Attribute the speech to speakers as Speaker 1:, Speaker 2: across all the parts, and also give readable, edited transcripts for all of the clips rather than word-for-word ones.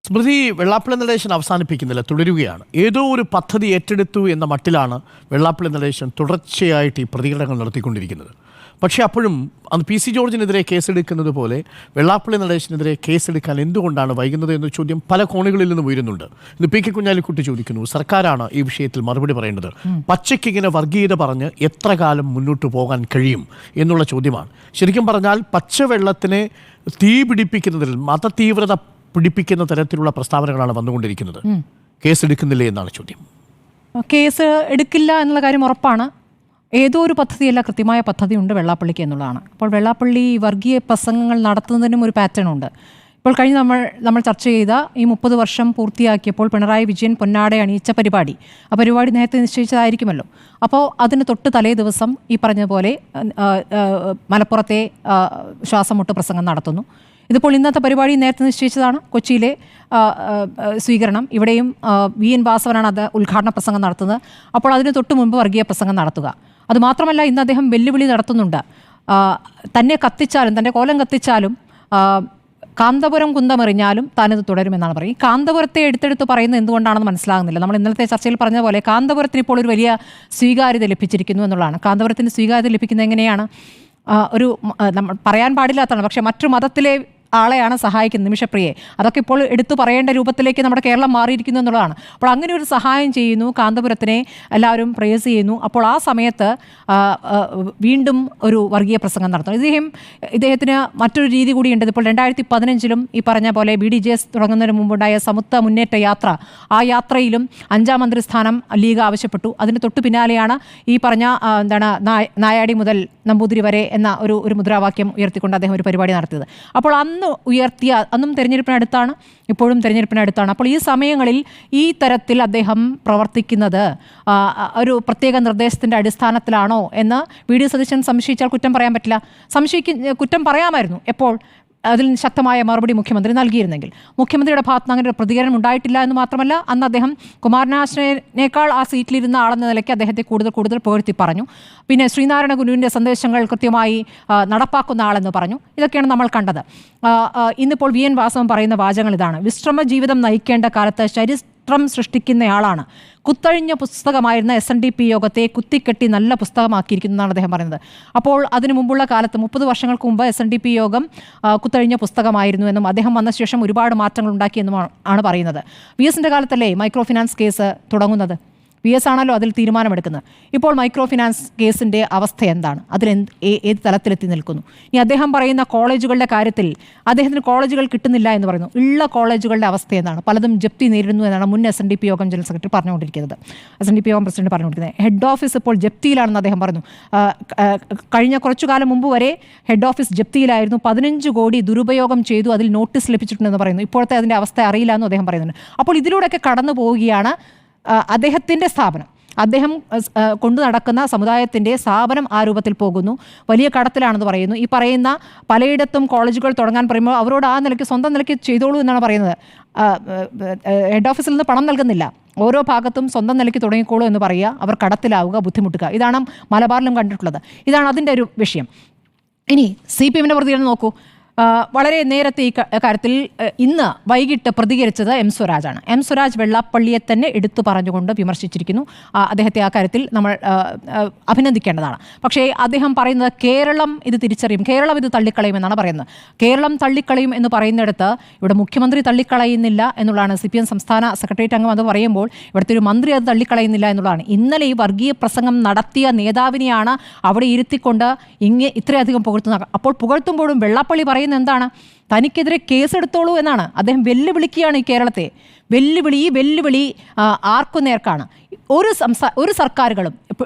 Speaker 1: സ്മൃതി, വെള്ളാപ്പള്ളി നടേശൻ അവസാനിപ്പിക്കുന്നില്ല, തുടരുകയാണ്. ഏതോ ഒരു പദ്ധതി ഏറ്റെടുത്തു എന്ന മട്ടിലാണ് വെള്ളാപ്പള്ളി നടേശൻ തുടർച്ചയായിട്ട് ഈ പ്രതികരണങ്ങൾ നടത്തിക്കൊണ്ടിരിക്കുന്നത്. പക്ഷേ അപ്പോഴും അന്ന് പി സി ജോർജിനെതിരെ കേസെടുക്കുന്നത് പോലെ വെള്ളാപ്പള്ളി നടേശനെതിരെ കേസെടുക്കാൻ എന്തുകൊണ്ടാണ് വൈകുന്നത് എന്ന ചോദ്യം പല കോണുകളിൽ നിന്നും ഉയരുന്നുണ്ട്. ഇന്ന് പി കെ കുഞ്ഞാലിക്കുട്ടി ചോദിക്കുന്നു, സർക്കാരാണ് ഈ വിഷയത്തിൽ മറുപടി പറയേണ്ടത്. പച്ചയ്ക്ക് ഇങ്ങനെ വർഗീയത പറഞ്ഞ് എത്ര കാലം മുന്നോട്ട് പോകാൻ കഴിയും എന്നുള്ള ചോദ്യമാണ്. ശരിക്കും പറഞ്ഞാൽ പച്ചവെള്ളത്തിനെ തീ പിടിപ്പിക്കുന്നതിൽ മതതീവ്രത പിടിപ്പിക്കുന്ന തരത്തിലുള്ള പ്രസ്താവനകളാണ് വന്നുകൊണ്ടിരിക്കുന്നത്. കേസ് എടുക്കുന്നില്ലേ എന്നാണ് ചോദ്യം.
Speaker 2: കേസ് എടുക്കില്ല എന്നുള്ള കാര്യം ഉറപ്പാണ്. ഏതോ ഒരു പദ്ധതിയല്ല, കൃത്യമായ പദ്ധതിയുണ്ട് വെള്ളാപ്പള്ളിക്ക് എന്നുള്ളതാണ്. അപ്പോൾ വെള്ളാപ്പള്ളി വർഗീയ പ്രസംഗങ്ങൾ നടത്തുന്നതിനും ഒരു പാറ്റേൺ ഉണ്ട്. ഇപ്പോൾ കഴിഞ്ഞ് നമ്മൾ ചർച്ച ചെയ്ത ഈ 30 വർഷം പൂർത്തിയാക്കിയപ്പോൾ പിണറായി വിജയൻ പൊന്നാട അണിയിച്ച പരിപാടി, ആ പരിപാടി നേരത്തെ നിശ്ചയിച്ചതായിരിക്കുമല്ലോ. അപ്പോൾ അതിന് തൊട്ട് തലേ ദിവസം ഈ പറഞ്ഞതുപോലെ മലപ്പുറത്തെ ശ്വാസമുട്ട് പ്രസംഗം നടത്തുന്നു. ഇതിപ്പോൾ ഇന്നത്തെ പരിപാടി നേരത്തെ നിശ്ചയിച്ചതാണ്, കൊച്ചിയിലെ സ്വീകരണം. ഇവിടെയും വി എൻ വാസവനാണ് അത് ഉദ്ഘാടന പ്രസംഗം നടത്തുന്നത്. അപ്പോൾ അതിന് തൊട്ട് മുൻപ് വർഗീയ പ്രസംഗം നടത്തുക. അതുമാത്രമല്ല, ഇന്ന് അദ്ദേഹം വെല്ലുവിളി നടത്തുന്നുണ്ട്. തന്നെ കത്തിച്ചാലും, തൻ്റെ കോലം കത്തിച്ചാലും, കാന്തപുരം കുന്തമെറിഞ്ഞാലും താനിത് തുടരുമെന്നാണ് പറയുന്നത്. ഈ കാന്തപുരത്തെ എടുത്തെടുത്ത് പറയുന്നത് എന്തുകൊണ്ടാണെന്ന് മനസ്സിലാകുന്നില്ല. നമ്മൾ ഇന്നലത്തെ ചർച്ചയിൽ പറഞ്ഞ പോലെ കാന്തപുരത്തിന് ഇപ്പോൾ ഒരു വലിയ സ്വീകാര്യത ലഭിച്ചിരിക്കുന്നു എന്നുള്ളതാണ്. കാന്തപുരത്തിന് സ്വീകാര്യത ലഭിക്കുന്നത് എങ്ങനെയാണ്? നമ്മൾ പറയാൻ പാടില്ലാത്തതാണ്, പക്ഷേ മറ്റു മതത്തിലെ ആളെയാണ് സഹായിക്കുന്നത്, നിമിഷപ്രിയെ. അതൊക്കെ ഇപ്പോൾ എടുത്തു പറയേണ്ട രൂപത്തിലേക്ക് നമ്മുടെ കേരളം മാറിയിരിക്കുന്നു എന്നുള്ളതാണ്. അപ്പോൾ അങ്ങനെ ഒരു സഹായം ചെയ്യുന്നു, കാന്തപുരത്തിനെ എല്ലാവരും പ്രേസ് ചെയ്യുന്നു. അപ്പോൾ ആ സമയത്ത് വീണ്ടും ഒരു വർഗീയ പ്രസംഗം നടത്തുന്നു. ഇദ്ദേഹത്തിന് മറ്റൊരു രീതി കൂടിയുണ്ട്. ഇപ്പോൾ 2015 ഈ പറഞ്ഞ പോലെ BDJS തുടങ്ങുന്നതിന് മുമ്പുണ്ടായ സമത്വ മുന്നേറ്റ യാത്ര, ആ യാത്രയിലും 5ാം മന്ത്രിസ്ഥാനം ലീഗ് ആവശ്യപ്പെട്ടു. അതിന് തൊട്ടു പിന്നാലെയാണ് ഈ പറഞ്ഞ നായാടി മുതൽ നമ്പൂതിരി വരെ എന്ന ഒരു മുദ്രാവാക്യം ഉയർത്തിക്കൊണ്ട് അദ്ദേഹം ഒരു പരിപാടി നടത്തിയത്. അപ്പോൾ അന്നും തെരഞ്ഞെടുപ്പിനടുത്താണ്, ഇപ്പോഴും തെരഞ്ഞെടുപ്പിനടുത്താണ്. അപ്പോൾ ഈ സമയങ്ങളിൽ ഈ തരത്തിൽ അദ്ദേഹം പ്രവർത്തിക്കുന്നത് ഒരു പ്രത്യേക നിർദ്ദേശത്തിൻ്റെ അടിസ്ഥാനത്തിലാണോ എന്ന് VD സതീശൻ സംശയിച്ചാൽ കുറ്റം പറയാൻ പറ്റില്ല. കുറ്റം പറയാമായിരുന്നു എപ്പോൾ അതിൽ ശക്തമായ മറുപടി മുഖ്യമന്ത്രി നൽകിയിരുന്നെങ്കിൽ. മുഖ്യമന്ത്രിയുടെ ഭാഗത്ത് നിന്ന് അങ്ങനെ ഒരു പ്രതികരണം ഉണ്ടായിട്ടില്ല എന്ന് മാത്രമല്ല, അന്ന് അദ്ദേഹം കുമാരനാശിനേക്കാൾ ആ സീറ്റിലിരുന്ന ആളെന്ന നിലയ്ക്ക് അദ്ദേഹത്തെ കൂടുതൽ പുകഴ്ത്തി പറഞ്ഞു. പിന്നെ ശ്രീനാരായണ ഗുരുവിൻ്റെ സന്ദേശങ്ങൾ കൃത്യമായി നടപ്പാക്കുന്ന ആളെന്ന് പറഞ്ഞു. ഇതൊക്കെയാണ് നമ്മൾ കണ്ടത്. ഇന്നിപ്പോൾ വി എൻ വാസവൻ പറയുന്ന വാചകങ്ങൾ ഇതാണ്: വിശ്രമ ജീവിതം നയിക്കേണ്ട കാലത്ത് ചരിത്രം സൃഷ്ടിക്കുന്നയാളാണ്. കുത്തഴിഞ്ഞ പുസ്തകമായിരുന്ന SNDP യോഗത്തെ കുത്തിക്കെട്ടി നല്ല പുസ്തകമാക്കിയിരിക്കുന്നു എന്നാണ് അദ്ദേഹം പറയുന്നത്. അപ്പോൾ അതിനു മുമ്പുള്ള കാലത്ത് 30 വർഷങ്ങൾക്ക് മുമ്പ് SNDP യോഗം കുത്തഴിഞ്ഞ പുസ്തകമായിരുന്നു എന്നും അദ്ദേഹം വന്ന ശേഷം ഒരുപാട് മാറ്റങ്ങൾ ഉണ്ടാക്കിയെന്നും ആണ് പറയുന്നത്. VS-ൻ്റെ കാലത്തല്ലേ മൈക്രോ ഫിനാൻസ് കേസ് തുടങ്ങുന്നത്? VS ആണല്ലോ അതിൽ തീരുമാനമെടുക്കുന്നത്. ഇപ്പോൾ മൈക്രോ ഫിനാൻസ് കേസിൻ്റെ അവസ്ഥ എന്താണ്? ഏത് തലത്തിലെത്തി നിൽക്കുന്നു? ഇനി അദ്ദേഹം പറയുന്ന കോളേജുകളുടെ കാര്യത്തിൽ അദ്ദേഹത്തിന് കോളേജുകൾ കിട്ടുന്നില്ല എന്ന് പറയുന്നു. ഉള്ള കോളേജുകളുടെ അവസ്ഥ എന്താണ്? പലതും ജപ്തി നേരിടുന്നു എന്നാണ് മുൻ SNDP യോഗം ജനറൽ സെക്രട്ടറി പറഞ്ഞുകൊണ്ടിരിക്കുന്നത്, SNDP യോഗം പ്രസിഡന്റ് പറഞ്ഞുകൊണ്ടിരിക്കുന്നത്. ഹെഡ് ഓഫീസ് ഇപ്പോൾ ജപ്തിയിലാണെന്ന് അദ്ദേഹം പറഞ്ഞു. കഴിഞ്ഞ കുറച്ചു കാലം മുമ്പ് വരെ ഹെഡ് ഓഫീസ് ജപ്തിയിലായിരുന്നു. 15 കോടി ദുരുപയോഗം ചെയ്തു, അതിൽ നോട്ടീസ് ലഭിച്ചിട്ടുണ്ടെന്ന് പറയുന്നു. ഇപ്പോഴത്തെ അതിൻ്റെ അവസ്ഥ അറിയില്ല എന്നും അദ്ദേഹം പറയുന്നുണ്ട്. അപ്പോൾ ഇതിലൂടെയൊക്കെ കടന്നു പോവുകയാണ് അദ്ദേഹത്തിൻ്റെ സ്ഥാപനം. അദ്ദേഹം കൊണ്ടു നടക്കുന്ന സമുദായത്തിൻ്റെ സ്ഥാപനം ആ രൂപത്തിൽ പോകുന്നു. വലിയ കടത്തിലാണെന്ന് പറയുന്നു. ഈ പറയുന്ന പലയിടത്തും കോളേജുകൾ തുടങ്ങാൻ പറയുമ്പോൾ അവരോട് ആ നിലയ്ക്ക് സ്വന്തം നിലയ്ക്ക് ചെയ്തോളൂ എന്നാണ് പറയുന്നത്. ഹെഡ് ഓഫീസിൽ നിന്ന് പണം നൽകുന്നില്ല, ഓരോ ഭാഗത്തും സ്വന്തം നിലയ്ക്ക് തുടങ്ങിക്കോളൂ എന്ന് പറയുക, അവർ കടത്തിലാവുക, ബുദ്ധിമുട്ടുക. ഇതാണ് മലബാറിലും കണ്ടിട്ടുള്ളത്. ഇതാണ് അതിൻ്റെ ഒരു വിഷയം. ഇനി CPM-ൻ്റെ പ്രതികരണം നോക്കൂ. വളരെ നേരത്തെ ഈ കാര്യത്തിൽ ഇന്ന് വൈകിട്ട് പ്രതികരിച്ചത് M സ്വരാജാണ്. M സ്വരാജ് വെള്ളാപ്പള്ളിയെ തന്നെ എടുത്തു പറഞ്ഞുകൊണ്ട് വിമർശിച്ചിരിക്കുന്നു. അദ്ദേഹത്തെ ആ കാര്യത്തിൽ നമ്മൾ അഭിനന്ദിക്കേണ്ടതാണ്. പക്ഷേ അദ്ദേഹം പറയുന്നത് കേരളം ഇത് തിരിച്ചറിയും, കേരളം ഇത് തള്ളിക്കളയുമെന്നാണ് പറയുന്നത്. കേരളം തള്ളിക്കളയും എന്ന് പറയുന്നിടത്ത് ഇവിടെ മുഖ്യമന്ത്രി തള്ളിക്കളയുന്നില്ല എന്നുള്ളതാണ്. CPM സംസ്ഥാന സെക്രട്ടേറിയറ്റ് അംഗം അത് പറയുമ്പോൾ ഇവിടുത്തെ ഒരു മന്ത്രി അത് തള്ളിക്കളയുന്നില്ല എന്നുള്ളതാണ്. ഇന്നലെ ഈ വർഗീയ പ്രസംഗം നടത്തിയ നേതാവിനെയാണ് അവിടെ ഇരുത്തിക്കൊണ്ട് ഇത്രയധികം പുകഴ്ത്തുന്നത്. അപ്പോൾ പുകഴ്ത്തുമ്പോഴും വെള്ളാപ്പള്ളി എന്താണ്? തനിക്കെതിരെ കേസെടുത്തോളൂ എന്നാണ്. അദ്ദേഹം വെല്ലുവിളിക്കുകയാണ് ഈ കേരളത്തെ. വെല്ലുവിളി ആർക്കു നേർക്കാണ്? ഒരു സർക്കാരുകളും,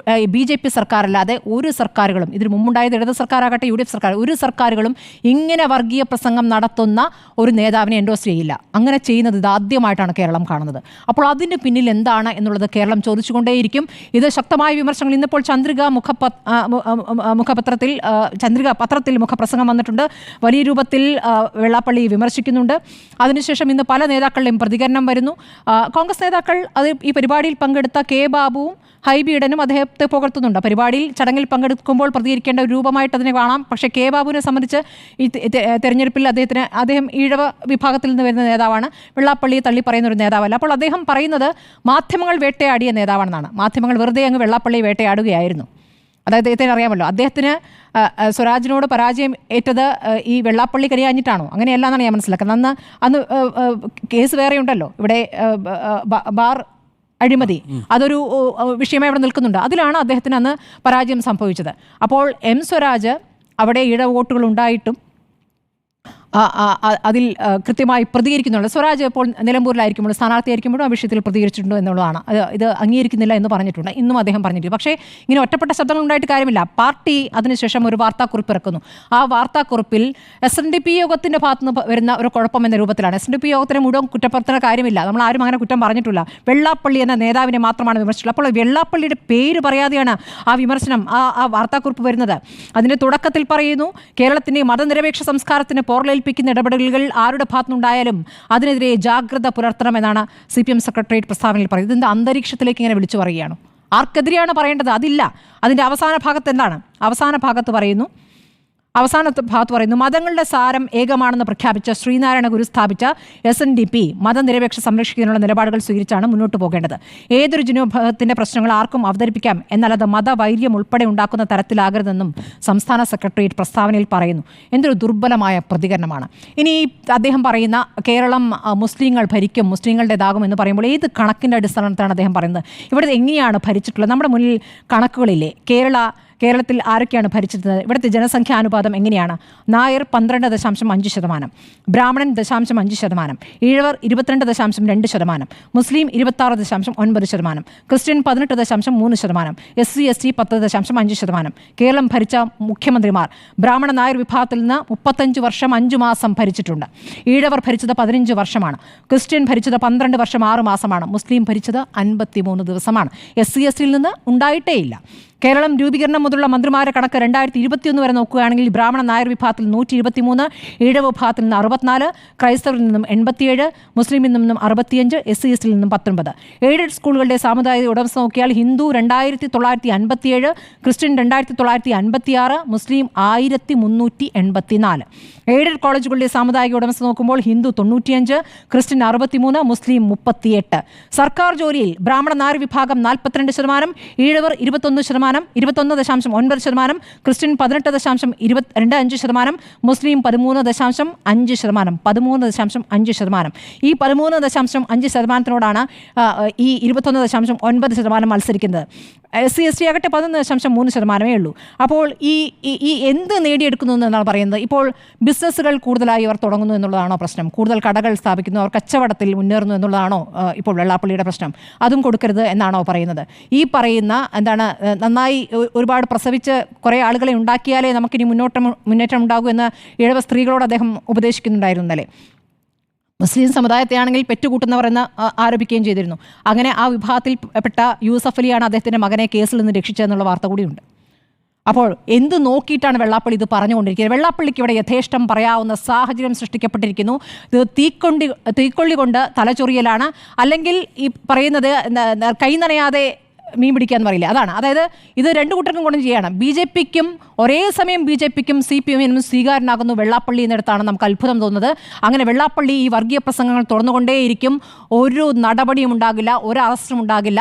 Speaker 2: BJP സർക്കാരല്ലാതെ ഒരു സർക്കാരുകളും, ഇതിന് മുമ്പുണ്ടായത് ഇടത് സർക്കാരാകട്ടെ UDF സർക്കാർ, ഒരു സർക്കാരുകളും ഇങ്ങനെ വർഗീയ പ്രസംഗം നടത്തുന്ന ഒരു നേതാവിനെ എൻഡോസ് ചെയ്യില്ല. അങ്ങനെ ചെയ്യുന്നത് ഇതാദ്യമായിട്ടാണ് കേരളം കാണുന്നത്. അപ്പോൾ അതിന് പിന്നിൽ എന്താണ് എന്നുള്ളത് കേരളം ചോദിച്ചുകൊണ്ടേയിരിക്കും. ഇത് ശക്തമായ വിമർശനങ്ങൾ ഇന്നിപ്പോൾ ചന്ദ്രിക പത്രത്തിൽ മുഖപ്രസംഗം വന്നിട്ടുണ്ട്. വലിയ രൂപത്തിൽ വെള്ളാപ്പള്ളി വിമർശിക്കുന്നുണ്ട്. അതിനുശേഷം ഇന്ന് പല നേതാക്കളുടെയും പ്രതികരണം വരുന്നു. കോൺഗ്രസ് നേതാക്കൾ അത് ഈ പരിപാടിയിൽ പങ്കെടുത്ത K. ബാബുവും ഹൈബി ഈഡനും അദ്ദേഹത്തെ പുകഴ്ത്തുന്നുണ്ട്. പരിപാടിയിൽ ചടങ്ങിൽ പങ്കെടുക്കുമ്പോൾ പ്രതികരിക്കേണ്ട ഒരു രൂപമായിട്ട് അതിനെ കാണാം. പക്ഷേ കെ ബാബുവിനെ സംബന്ധിച്ച് ഈ തെരഞ്ഞെടുപ്പിൽ അദ്ദേഹം ഈഴവ വിഭാഗത്തിൽ നിന്ന് വരുന്ന നേതാവാണ്, വെള്ളാപ്പള്ളിയെ തള്ളി പറയുന്ന ഒരു നേതാവല്ല. അപ്പോൾ അദ്ദേഹം പറയുന്നത് മാധ്യമങ്ങൾ വേട്ടയാടിയ നേതാവാണെന്നാണ്. മാധ്യമങ്ങൾ വെറുതെ അങ്ങ് വെള്ളാപ്പള്ളിയെ വേട്ടയാടുകയായിരുന്നു. അതായത് അദ്ദേഹത്തിന് അറിയാമല്ലോ, അദ്ദേഹത്തിന് സ്വരാജിനോട് പരാജയം ഏറ്റത് ഈ വെള്ളാപ്പള്ളി കരിയാഞ്ഞിട്ടാണോ? അങ്ങനെയല്ല എന്നാണ് ഞാൻ മനസ്സിലാക്കുന്നത്. അന്ന് കേസ് വേറെ ഉണ്ടല്ലോ, ഇവിടെ ബാർ അഴിമതി, അതൊരു വിഷയമായി അവിടെ നിൽക്കുന്നുണ്ട്. അതിലാണ് അദ്ദേഹത്തിന് അന്ന് പരാജയം സംഭവിച്ചത്. അപ്പോൾ എം സ്വരാജ് അവിടെ ഇട വോട്ടുകൾ ഉണ്ടായിട്ടും അതിൽ കൃത്യമായി പ്രതികരിക്കുന്നുണ്ട്. സ്വരാജ് ഇപ്പോൾ നിലമ്പൂരിലായിരിക്കുമ്പോൾ സ്ഥാനാർത്ഥിയായിരിക്കുമ്പോഴും ആ വിഷയത്തിൽ പ്രതികരിച്ചിട്ടുണ്ടോ എന്നുള്ളതാണ്. ഇത് അംഗീകരിക്കുന്നില്ല എന്ന് പറഞ്ഞിട്ടുണ്ട്, ഇന്നും അദ്ദേഹം പറഞ്ഞിട്ടുണ്ട്. പക്ഷേ ഇങ്ങനെ ഒറ്റപ്പെട്ട ശബ്ദങ്ങൾ ഉണ്ടായിട്ട് കാര്യമില്ല. പാർട്ടി അതിനുശേഷം ഒരു വാർത്താക്കുറിപ്പ് ഇറക്കുന്നു. ആ വാർത്താക്കുറിപ്പിൽ SNDP യോഗത്തിൻ്റെ ഭാഗത്തുനിന്ന് വരുന്ന ഒരു കുഴപ്പം എന്ന രൂപത്തിലാണ്. SNDP യോഗത്തിന് മുഴുവൻ കുറ്റപ്പെടുത്തുന്ന കാര്യമില്ല, നമ്മൾ ആരും അങ്ങനെ കുറ്റം പറഞ്ഞിട്ടില്ല. വെള്ളാപ്പള്ളി എന്ന നേതാവിനെ മാത്രമാണ് വിമർശിച്ചത്. അപ്പോൾ വെള്ളാപ്പള്ളിയുടെ പേര് പറയാതെയാണ് ആ വിമർശനം, ആ വാർത്താക്കുറിപ്പ് വരുന്നത്. അതിൻ്റെ തുടക്കത്തിൽ പറയുന്നു, കേരളത്തിൻ്റെ മതനിരപേക്ഷ സംസ്കാരത്തിന് പോർലേൽപ്പിക്കുന്ന ഇടപെടലുകൾ ആരുടെ ഭാഗത്തുനിന്നുണ്ടായാലും അതിനെതിരെ ജാഗ്രത പുലർത്തണമെന്നാണ് CPM സെക്രട്ടേറിയറ്റ് പ്രസ്താവനയിൽ പറയുന്നത്. ഇതിൻ്റെ അന്തരീക്ഷത്തിലേക്ക് ഇങ്ങനെ വിളിച്ചു പറയുകയാണ്. ആർക്കെതിരെയാണ് പറയേണ്ടത്? അതില്ല. അതിൻ്റെ അവസാന ഭാഗത്ത് എന്താണ്? അവസാന ഭാഗത്ത് പറയുന്നു, മതങ്ങളുടെ സാരം ഏകമാണെന്ന് പ്രഖ്യാപിച്ച ശ്രീനാരായണ ഗുരു സ്ഥാപിച്ച SNDP മതനിരപേക്ഷ സംരക്ഷിക്കുന്നതിനുള്ള നിലപാടുകൾ സ്വീകരിച്ചാണ് മുന്നോട്ട് പോകേണ്ടത്. ഏതൊരു ജനവിഭാഗത്തിന്റെ പ്രശ്നങ്ങൾ ആർക്കും അവതരിപ്പിക്കാം, എന്നാൽ അത് മതവൈര്യം ഉൾപ്പെടെ ഉണ്ടാക്കുന്ന തരത്തിലാകരുതെന്നും സംസ്ഥാന സെക്രട്ടേറിയറ്റ് പ്രസ്താവനയിൽ പറയുന്നു. എന്തൊരു ദുർബലമായ പ്രതികരണമാണ്. ഇനി അദ്ദേഹം പറയുന്ന കേരളം മുസ്ലിങ്ങൾ ഭരിക്കും, മുസ്ലിങ്ങളുടേതാകും എന്ന് പറയുമ്പോൾ ഏത് കണക്കിൻ്റെ അടിസ്ഥാനത്തിലാണ് അദ്ദേഹം പറയുന്നത്? ഇവിടെ എങ്ങനെയാണ് ഭരിച്ചിട്ടുള്ളത്? നമ്മുടെ മുന്നിൽ കണക്കുകളില്ലേ? കേരളത്തിൽ ആരൊക്കെയാണ് ഭരിച്ചിരുന്നത്? ഇവിടുത്തെ ജനസംഖ്യാനുപാതം എങ്ങനെയാണ്? നായർ 12.5%, ബ്രാഹ്മണൻ 0.5%, ഈഴവർ 22.2%, മുസ്ലിം 26.9%, ക്രിസ്ത്യൻ 18.3%, SC ST 10.5%. കേരളം ഭരിച്ച മുഖ്യമന്ത്രിമാർ ബ്രാഹ്മണ നായർ വിഭാഗത്തിൽ നിന്ന് 35 വർഷം 5 മാസം ഭരിച്ചിട്ടുണ്ട്. ഈഴവർ ഭരിച്ചത് 15 വർഷമാണ്, ക്രിസ്ത്യൻ ഭരിച്ചത് 12 വർഷം 6 മാസമാണ്, മുസ്ലിം ഭരിച്ചത് 53 ദിവസമാണ്. SC STയിൽ നിന്ന് ഉണ്ടായിട്ടേയില്ല. കേരളം രൂപീകരണം മുതലുള്ള മന്ത്രിമാരുടെ കണക്ക് 2021 വരെ നോക്കുകയാണെങ്കിൽ ബ്രാഹ്മണ നായർ വിഭാഗത്തിൽ 123, ഈഴവ വിഭാഗത്തിൽ നിന്ന് 64, ക്രൈസ്തവരിൽ നിന്നും 87, മുസ്ലിമിൽ നിന്നും 65, SC STയിൽ നിന്നും 19. എയ്ഡഡ് സ്കൂളുകളുടെ സാമുദായിക ഉടമസ്ഥ നോക്കിയാൽ ഹിന്ദു 2957, ക്രിസ്ത്യൻ 2956, മുസ്ലിം 1384. എയ്ഡഡ് കോളേജുകളുടെ സാമുദായിക ഉടമസ്ഥ നോക്കുമ്പോൾ ഹിന്ദു 95, ക്രിസ്ത്യൻ 63, മുസ്ലിം 38. സർക്കാർ ജോലിയിൽ ബ്രാഹ്മണ നായർ വിഭാഗം 42%, ഈഴവർ 21%, 21.9%, ക്രിസ്ത്യൻ 18.25%, മുസ്ലിം 13.5%, 13.5%. ഈ 13.5%-നോടാണ് ഈ 21.9% മത്സരിക്കുന്നത്. SC ST ആകട്ടെ 11.3%-മേ ഉള്ളൂ. അപ്പോൾ ഈ എന്ത് നേടിയെടുക്കുന്നു എന്നാണ് പറയുന്നത്? ഇപ്പോൾ ബിസിനസ്സുകൾ കൂടുതലായി അവർ തുടങ്ങുന്നു എന്നുള്ളതാണോ പ്രശ്നം? കൂടുതൽ കടകൾ സ്ഥാപിക്കുന്നു, അവർ കച്ചവടത്തിൽ മുന്നേറുന്നു എന്നുള്ളതാണോ ഇപ്പോൾ വെള്ളാപ്പള്ളിയുടെ പ്രശ്നം? അതും കൊടുക്കരുത് എന്നാണോ പറയുന്നത്? ഈ പറയുന്ന എന്താണ്, നന്നായി ഒരുപാട് പ്രസവിച്ച് കുറേ ആളുകളെ ഉണ്ടാക്കിയാലേ നമുക്കിനി മുന്നേറ്റം ഉണ്ടാകൂ എന്ന് ഈഴവ സ്ത്രീകളോട് അദ്ദേഹം ഉപദേശിക്കുന്നുണ്ടായിരുന്നല്ലേ. മുസ്ലിം സമുദായത്തെ ആണെങ്കിൽ പെറ്റുകൂട്ടുന്നവർ എന്ന് ആരോപിക്കുകയും ചെയ്തിരുന്നു. അങ്ങനെ ആ വിഭാഗത്തിൽപ്പെട്ട യൂസഫ് അലിയാണ് അദ്ദേഹത്തിൻ്റെ മകനെ കേസിൽ നിന്ന് രക്ഷിച്ചതെന്നുള്ള വാർത്ത കൂടിയുണ്ട്. അപ്പോൾ എന്ത് നോക്കിയിട്ടാണ് വെള്ളാപ്പള്ളി ഇത് പറഞ്ഞുകൊണ്ടിരിക്കുന്നത്? വെള്ളാപ്പള്ളിക്ക് ഇവിടെ യഥേഷ്ടം പറയാവുന്ന സാഹചര്യം സൃഷ്ടിക്കപ്പെട്ടിരിക്കുന്നു. ഇത് തീക്കൊള്ളി കൊണ്ട് തലചൊറിയലാണ്, അല്ലെങ്കിൽ ഈ പറയുന്നത് കൈ നനയാതെ മീൻ പിടിക്കാന്ന് പറയില്ല, അതാണ്. അതായത് ഇത് രണ്ടു കൂട്ടർക്കും കൊണ്ടും ചെയ്യണം. BJPക്കും ഒരേ സമയം BJPക്കും CPM-നും സ്വീകാരനാകുന്നു വെള്ളാപ്പള്ളി എന്നിടത്താണ് നമുക്ക് അത്ഭുതം തോന്നുന്നത്. അങ്ങനെ വെള്ളാപ്പള്ളി ഈ വർഗീയ പ്രസംഗങ്ങൾ തുറന്നുകൊണ്ടേയിരിക്കും. ഒരു നടപടിയും ഉണ്ടാകില്ല, ഒരു അറസ്റ്റും ഉണ്ടാകില്ല.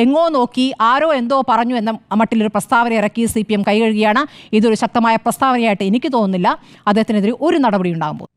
Speaker 2: എങ്ങോ നോക്കി ആരോ എന്തോ പറഞ്ഞു എന്ന മട്ടിലൊരു പ്രസ്താവന ഇറക്കി CPM കൈകഴുകിയാണ്. ഇതൊരു ശക്തമായ പ്രസ്താവനയായിട്ട് എനിക്ക് തോന്നുന്നില്ല. അദ്ദേഹത്തിനെതിരെ ഒരു നടപടി ഉണ്ടാകുമ്പോൾ